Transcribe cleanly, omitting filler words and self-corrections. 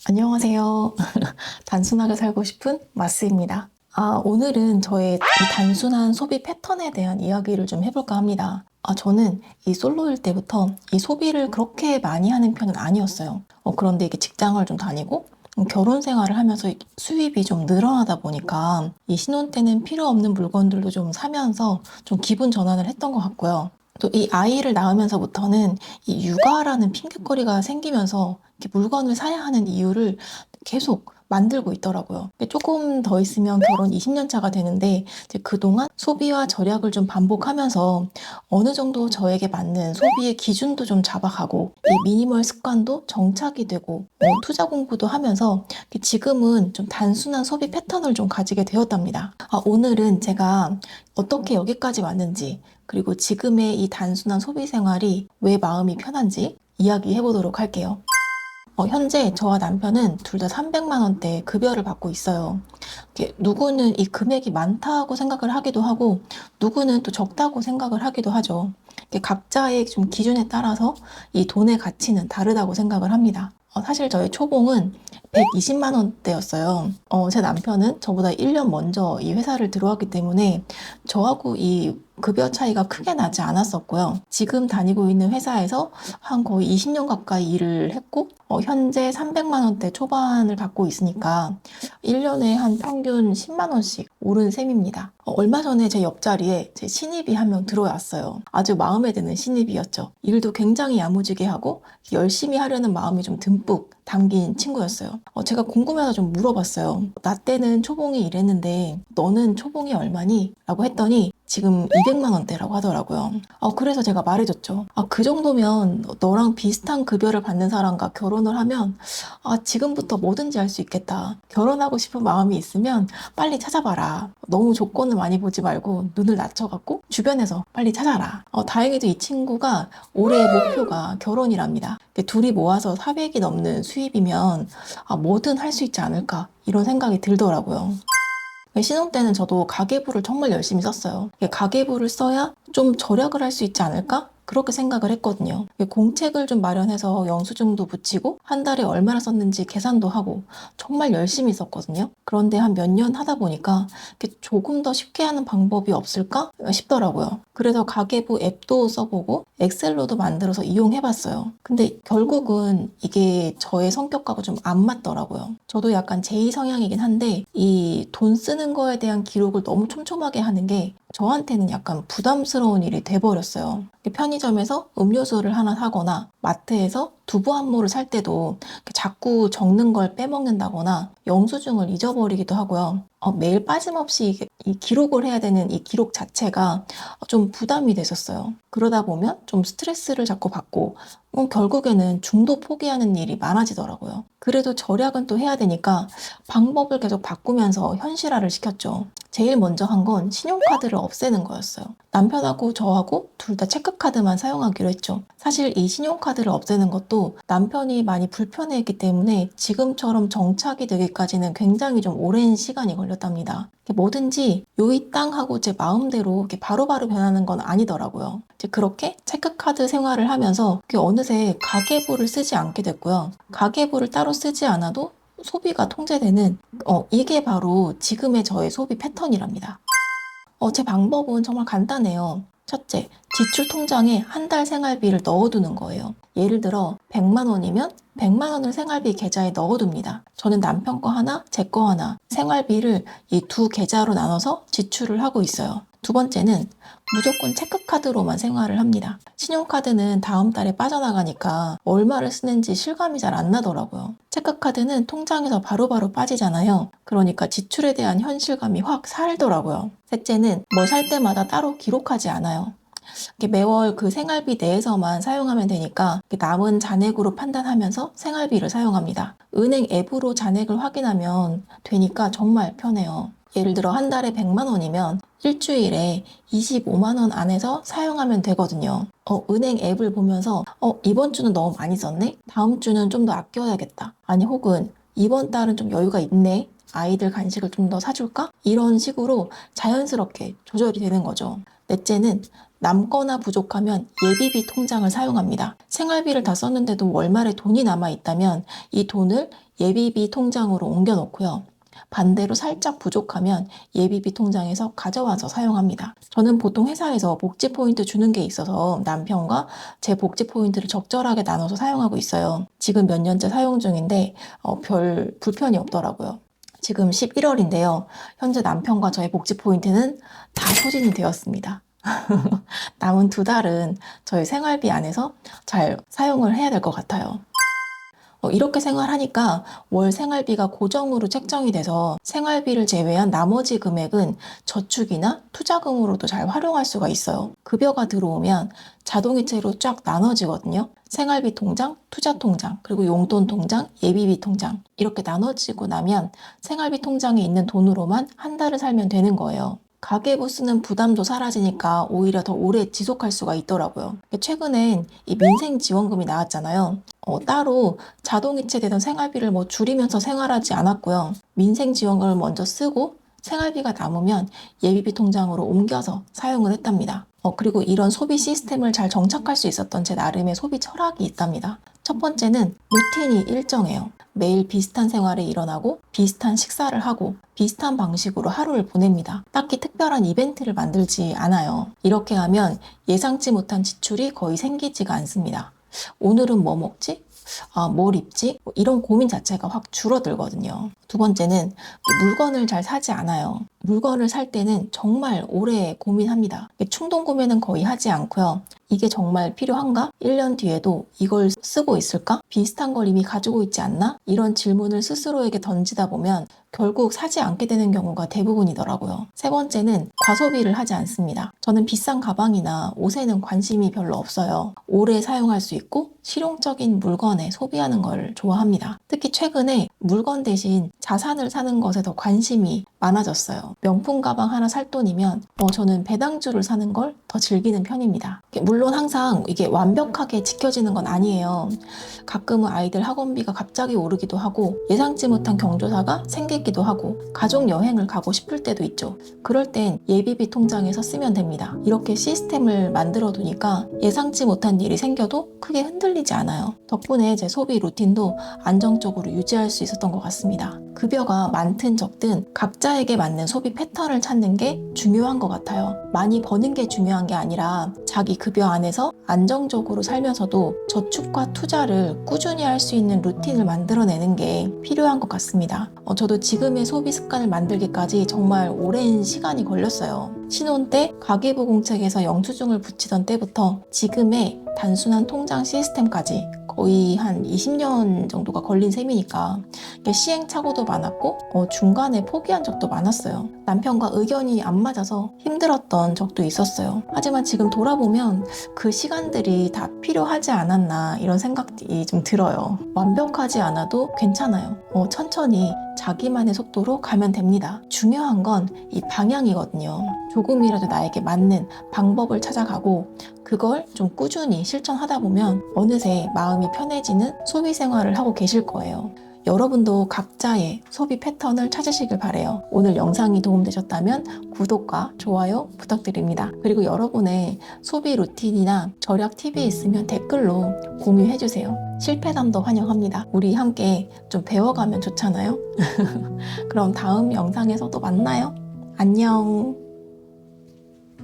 안녕하세요. 단순하게 살고 싶은 마스입니다. 오늘은 저의 이 단순한 소비 패턴에 대한 이야기를 좀 해볼까 합니다. 저는 이 솔로일 때부터 이 소비를 그렇게 많이 하는 편은 아니었어요. 그런데 이게 직장을 좀 다니고 결혼 생활을 하면서 수입이 좀 늘어나다 보니까 이 신혼 때는 필요 없는 물건들도 좀 사면서 좀 기분 전환을 했던 것 같고요. 또 이 아이를 낳으면서부터는 이 육아라는 핑곗거리가 생기면서 이렇게 물건을 사야 하는 이유를 계속 만들고 있더라고요. 조금 더 있으면 결혼 20년 차가 되는데 이제 그동안 소비와 절약을 좀 반복하면서 어느 정도 저에게 맞는 소비의 기준도 좀 잡아가고 이 미니멀 습관도 정착이 되고 투자 공부도 하면서 지금은 좀 단순한 소비 패턴을 좀 가지게 되었답니다. 오늘은 제가 어떻게 여기까지 왔는지 그리고 지금의 이 단순한 소비 생활이 왜 마음이 편한지 이야기해 보도록 할게요. 현재 저와 남편은 둘 다 300만 원대 급여를 받고 있어요. 누구는 이 금액이 많다고 생각을 하기도 하고, 누구는 또 적다고 생각을 하기도 하죠. 각자의 좀 기준에 따라서 이 돈의 가치는 다르다고 생각을 합니다. 사실 저희 초봉은 120만 원대였어요. 제 남편은 저보다 1년 먼저 이 회사를 들어왔기 때문에 저하고 이 급여 차이가 크게 나지 않았었고요. 지금 다니고 있는 회사에서 한 거의 20년 가까이 일을 했고, 현재 300만 원대 초반을 받고 있으니까 1년에 한 평균 10만 원씩 오른 셈입니다. 얼마 전에 제 옆자리에 제 신입이 한 명 들어왔어요. 아주 마음에 드는 신입이었죠. 일도 굉장히 야무지게 하고 열심히 하려는 마음이 좀 듬뿍 담긴 친구였어요. 제가 궁금해서 좀 물어봤어요. 나 때는 초봉이 이랬는데 너는 초봉이 얼마니? 라고 했더니 지금 200만 원대라고 하더라고요. 그래서 제가 말해줬죠. 그 정도면 너랑 비슷한 급여를 받는 사람과 결혼을 하면 지금부터 뭐든지 할 수 있겠다. 결혼하고 싶은 마음이 있으면 빨리 찾아봐라. 너무 조건을 많이 보지 말고 눈을 낮춰갖고 주변에서 빨리 찾아라. 다행히도 이 친구가 올해의 목표가 결혼이랍니다. 둘이 모아서 400이 넘는 수입이면 뭐든 할 수 있지 않을까 이런 생각이 들더라고요. 신혼 때는 저도 가계부를 정말 열심히 썼어요. 가계부를 써야 좀 절약을 할 수 있지 않을까? 그렇게 생각을 했거든요. 공책을 좀 마련해서 영수증도 붙이고 한 달에 얼마나 썼는지 계산도 하고 정말 열심히 썼거든요. 그런데 한 몇 년 하다 보니까 조금 더 쉽게 하는 방법이 없을까 싶더라고요. 그래서 가계부 앱도 써보고 엑셀로도 만들어서 이용해봤어요. 근데 결국은 이게 저의 성격하고 좀 안 맞더라고요. 저도 약간 제2 성향이긴 한데 이 돈 쓰는 거에 대한 기록을 너무 촘촘하게 하는 게 저한테는 약간 부담스러운 일이 돼버렸어요. 편의점에서 음료수를 하나 사거나 마트에서 두부 한 모를 살 때도 자꾸 적는 걸 빼먹는다거나 영수증을 잊어버리기도 하고요. 매일 빠짐없이 이 기록을 해야 되는 이 기록 자체가 좀 부담이 됐었어요. 그러다 보면 좀 스트레스를 자꾸 받고 결국에는 중도 포기하는 일이 많아지더라고요. 그래도 절약은 또 해야 되니까 방법을 계속 바꾸면서 현실화를 시켰죠. 제일 먼저 한 건 신용카드를 없애는 거였어요. 남편하고 저하고 둘 다 체크카드만 사용하기로 했죠. 사실 이 신용카드를 없애는 것도 남편이 많이 불편해했기 때문에 지금처럼 정착이 되기까지는 굉장히 좀 오랜 시간이 걸렸답니다. 뭐든지 요이 땅 하고 제 마음대로 이렇게 바로바로 변하는 건 아니더라고요. 이제 그렇게 체크카드 생활을 하면서 어느새 가계부를 쓰지 않게 됐고요. 가계부를 따로 쓰지 않아도 소비가 통제되는 이게 바로 지금의 저의 소비 패턴이랍니다. 제 방법은 정말 간단해요. 첫째, 지출 통장에 한 달 생활비를 넣어두는 거예요. 예를 들어 100만 원이면 100만 원을 생활비 계좌에 넣어둡니다. 저는 남편 거 하나, 제 거 하나 생활비를 이 두 계좌로 나눠서 지출을 하고 있어요. 두 번째는 무조건 체크카드로만 생활을 합니다. 신용카드는 다음 달에 빠져나가니까 얼마를 쓰는지 실감이 잘 안 나더라고요. 체크카드는 통장에서 바로바로 빠지잖아요. 그러니까 지출에 대한 현실감이 확 살더라고요. 셋째는 뭘 살 때마다 따로 기록하지 않아요. 매월 그 생활비 내에서만 사용하면 되니까 남은 잔액으로 판단하면서 생활비를 사용합니다. 은행 앱으로 잔액을 확인하면 되니까 정말 편해요. 예를 들어 한 달에 100만 원이면 일주일에 25만 원 안에서 사용하면 되거든요. 은행 앱을 보면서 이번 주는 너무 많이 썼네? 다음 주는 좀 더 아껴야겠다. 아니 혹은 이번 달은 좀 여유가 있네? 아이들 간식을 좀 더 사줄까? 이런 식으로 자연스럽게 조절이 되는 거죠. 넷째는 남거나 부족하면 예비비 통장을 사용합니다. 생활비를 다 썼는데도 월말에 돈이 남아 있다면 이 돈을 예비비 통장으로 옮겨 놓고요. 반대로 살짝 부족하면 예비비 통장에서 가져와서 사용합니다. 저는 보통 회사에서 복지 포인트 주는 게 있어서 남편과 제 복지 포인트를 적절하게 나눠서 사용하고 있어요. 지금 몇 년째 사용 중인데 별 불편이 없더라고요. 지금 11월인데요. 현재 남편과 저의 복지 포인트는 다 소진이 되었습니다. 남은 2달은 저희 생활비 안에서 잘 사용을 해야 될 것 같아요. 이렇게 생활하니까 월 생활비가 고정으로 책정이 돼서 생활비를 제외한 나머지 금액은 저축이나 투자금으로도 잘 활용할 수가 있어요. 급여가 들어오면 자동이체로 쫙 나눠지거든요. 생활비 통장, 투자 통장, 그리고 용돈 통장, 예비비 통장 이렇게 나눠지고 나면 생활비 통장에 있는 돈으로만 한 달을 살면 되는 거예요. 가계부 쓰는 부담도 사라지니까 오히려 더 오래 지속할 수가 있더라고요. 최근엔 이 민생지원금이 나왔잖아요. 따로 자동이체되던 생활비를 줄이면서 생활하지 않았고요. 민생지원금을 먼저 쓰고 생활비가 남으면 예비비 통장으로 옮겨서 사용을 했답니다. 그리고 이런 소비 시스템을 잘 정착할 수 있었던 제 나름의 소비 철학이 있답니다. 첫 번째는 루틴이 일정해요. 매일 비슷한 생활이 일어나고 비슷한 식사를 하고 비슷한 방식으로 하루를 보냅니다. 딱히 특별한 이벤트를 만들지 않아요. 이렇게 하면 예상치 못한 지출이 거의 생기지가 않습니다. 오늘은 뭐 먹지? 뭘 입지? 이런 고민 자체가 확 줄어들거든요. 두 번째는 물건을 잘 사지 않아요. 물건을 살 때는 정말 오래 고민합니다. 충동 구매는 거의 하지 않고요. 이게 정말 필요한가? 1년 뒤에도 이걸 쓰고 있을까? 비슷한 걸 이미 가지고 있지 않나? 이런 질문을 스스로에게 던지다 보면 결국 사지 않게 되는 경우가 대부분이더라고요. 세 번째는 과소비를 하지 않습니다. 저는 비싼 가방이나 옷에는 관심이 별로 없어요. 오래 사용할 수 있고 실용적인 물건에 소비하는 걸 좋아합니다. 특히 최근에 물건 대신 자산을 사는 것에 더 관심이 많아졌어요. 명품 가방 하나 살 돈이면 저는 배당주를 사는 걸 더 즐기는 편입니다. 물론 항상 이게 완벽하게 지켜지는 건 아니에요. 가끔은 아이들 학원비가 갑자기 오르기도 하고 예상치 못한 경조사가 생기기도 하고 가족 여행을 가고 싶을 때도 있죠. 그럴 땐 예비비 통장에서 쓰면 됩니다. 이렇게 시스템을 만들어 두니까 예상치 못한 일이 생겨도 크게 흔들리지 않아요. 덕분에 제 소비 루틴도 안정적으로 유지할 수 있었던 것 같습니다. 급여가 많든 적든 각자에게 맞는 소비 패턴을 찾는 게 중요한 것 같아요. 많이 버는 게 중요한 게 아니라 자기 급여 안에서 안정적으로 살면서도 저축과 투자를 꾸준히 할 수 있는 루틴을 만들어내는 게 필요한 것 같습니다. 저도 지금의 소비 습관을 만들기까지 정말 오랜 시간이 걸렸어요. 신혼 때 가계부 공책에서 영수증을 붙이던 때부터 지금의 단순한 통장 시스템까지 거의 한 20년 정도가 걸린 셈이니까 시행착오도 많았고 중간에 포기한 적도 많았어요. 남편과 의견이 안 맞아서 힘들었던 적도 있었어요. 하지만 지금 돌아보면 그 시간들이 다 필요하지 않았나 이런 생각이 좀 들어요. 완벽하지 않아도 괜찮아요. 천천히 자기만의 속도로 가면 됩니다. 중요한 건 이 방향이거든요. 조금이라도 나에게 맞는 방법을 찾아가고 그걸 좀 꾸준히 실천하다 보면 어느새 마음이 편해지는 소비 생활을 하고 계실 거예요. 여러분도 각자의 소비 패턴을 찾으시길 바래요. 오늘 영상이 도움되셨다면 구독과 좋아요 부탁드립니다. 그리고 여러분의 소비 루틴이나 절약 팁이 있으면 댓글로 공유해주세요. 실패담도 환영합니다. 우리 함께 좀 배워가면 좋잖아요. 그럼 다음 영상에서 또 만나요. 안녕.